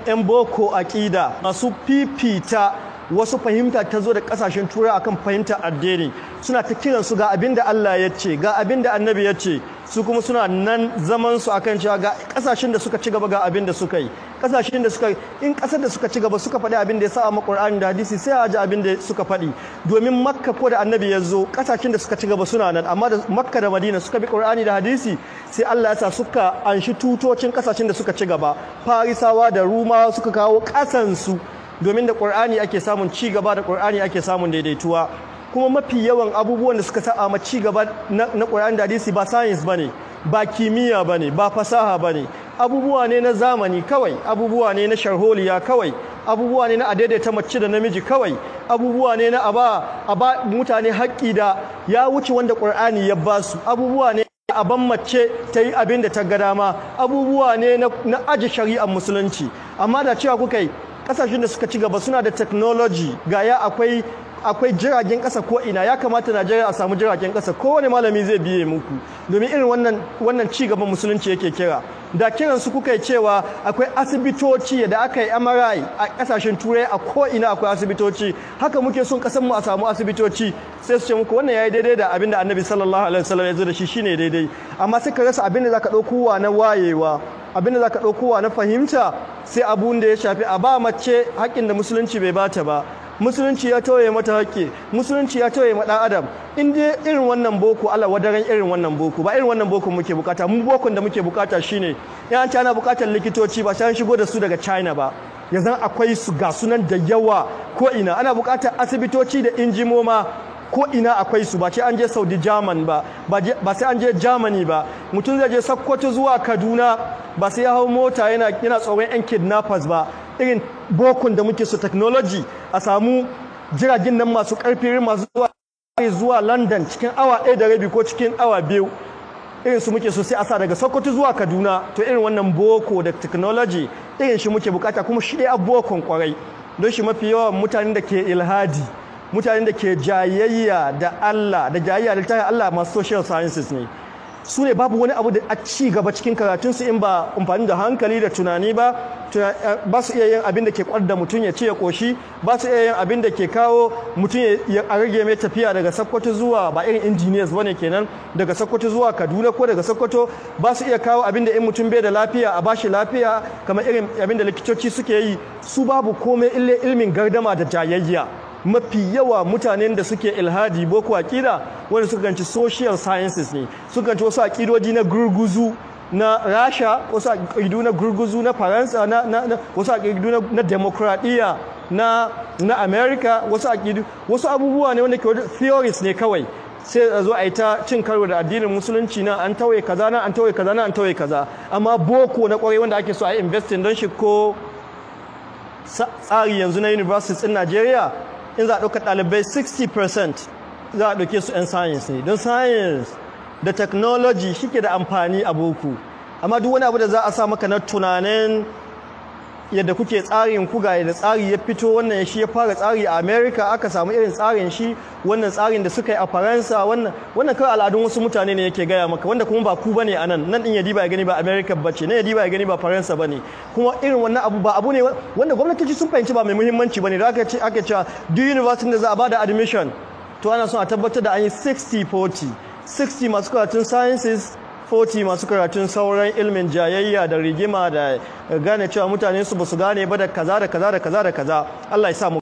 'yan boko aƙida masu fifita wasu fahimta ta zo da kasashen turai akan fahimtar addini suna ta kiran su ga abin da Allah ya ce ga abin da annabi ya ce su kuma suna nan zaman su akan cewa ga kasashen da suka ci gaba ga abin da suka yi kasashen da suka in kasar da suka ci gaba suka faɗi abin da ya sa a Qur'ani da hadisi sai a ji abin da suka faɗi domin Makka ko da annabi ya zo kasashen da suka ci gaba suna nan amma da Makka da Madina suka bi Qur'ani da hadisi sai Allah ya sa suka anshi tutocin kasashen da suka ci gaba Farisawa da Rumawa suka kawo kasansu domin da Qur'ani ake samun ci gaba da Qur'ani ake samun daidaituwa kuma mafi yawan abubuwan da suka sa ma ci gaba na Qur'ani da hadisi ba science bane ba kimiyya bane ba fasaha bane abubuwa ne na zamani kawai abubuwa ne na sharholiya kawai abubuwa ne na adaidaita mace da namiji kawai abubuwa ne na aba mutane haƙƙi da ya wuce wanda Qur'ani ya basu abubuwa ne a ban mace ta yi abin da ta ga dama abubuwa ne na aji shari'ar musulunci amma da cewa kuka yi kasashen da suka ci gaba suna da technology ga ya akwai jiragen kasa ko ina ya kamata Najeriya a samu jiragen kasa kowane malami zai biye muku domin irin wannan ci gaban musulunci yake kira da kiran su kuka yi cewa akwai asibitoci da aka yi MRI a kasashen turai a ko ina akwai asibitoci haka muke son kasan mu a samu asibitoci sai su ce muku wannan yayi daidai da abin da Annabi sallallahu alaihi wasallam ya zo da shi shine daidai amma sai ka rasa abin da zaka dauko na wayewa abin da zaka dauko na fahimta sai abun da ya shafi a ba mace haƙin da musulunci bai bata ba musulunci ya tauye mata haƙƙi musulunci ya tauye ma ɗan adam in dai irin wannan boko Allah wadaran irin wannan boko ba irin wannan boko muke bukata mu bokon da muke bukata shine yan ana bukatar likitoci ba sai an shigo da su daga China ba yanzu akwai su ga sunan da yawa ko ina ana bukatar asibitoci da injimoma ko ina akwai su ba sai an je Saudi German ba sai an je Germany ba mutum zai je Sokoto zuwa Kaduna ba sai ya hau mota yana tsoron yan kidnappers ba irin bokon da muke so technology a samu jiragen nan masu karfi masu zuwa London cikin awa 1.5 ko cikin awa 2 irin su muke so sai a sa daga Sokoto zuwa Kaduna to irin wannan boko da technology irin shi muke bukata kuma shi dai abokon kwarai don shi mafi yawan mutanen da ke ilhadi mutanen da ke jayayya da Allah da jayayya da littafin Allah masu social sciences ne su ne babu wani abu da a ci gaba cikin karatunsu in ba amfani da hankali da tunani ba su iya yin abin da ke kwadda mutum ya ci ya koshi ba su iya yin abin da ke kawo mutum ya rage mai tafiya daga Sokoto zuwa ba irin engineers bane kenan daga Sokoto zuwa Kaduna ko daga Sokoto ba su iya kawo abin da in mutum bai da lafiya a bashi lafiya kamar irin abin da likitoci suke yi su babu komai ille ilmin gardama da jayayya mafi yawa mutanen da suke ilhadi boko aqida wanda suka ganci social sciences ne suka ganci wasu aqidoji na gurguzu na Rasha wasu aqidu na gurguzu na Faransa wasu aqidu na demokradiya na America wasu abubuwa ne wanda ke theories ne kawai sai a zo a yi ta cin karo da addinin musulunci na an tawaye kaza na an tawaye kaza na an tawaye kaza amma boko na kwarai wanda ake so a yi investing don shi ko tsari yanzu na universities in Najeriya in za a ɗauka ɗalibai 60% za a ɗauke su 'yan science ne don science da technology shi ke da amfani a boko amma duk wani abu da za a sa maka na tunanin yadda kuke tsarin kuga da tsari ya fito wannan shi ya fara tsari a America aka samu irin tsarin shi wannan tsarin da suka yi a Faransa wannan kawai al'adun wasu mutane ne yake gaya maka wanda kuma ba ku bane anan nan din ya diba ya gani ba America bace ne ya diba ya gani ba Faransa bane kuma irin wannan abu ba abu ne wanda gwamnati sun fahimci ba mai muhimmanci bane da aka ce duk university da za a bada admission to ana son a tabbatar da an yi 60-40 60 masu karatun sciences 40 masu karatun sauran ilmin jayayya da rigima da gane cewa mutane su ba su gane ba da kaza da kaza da kaza da kaza Allah ya sa mu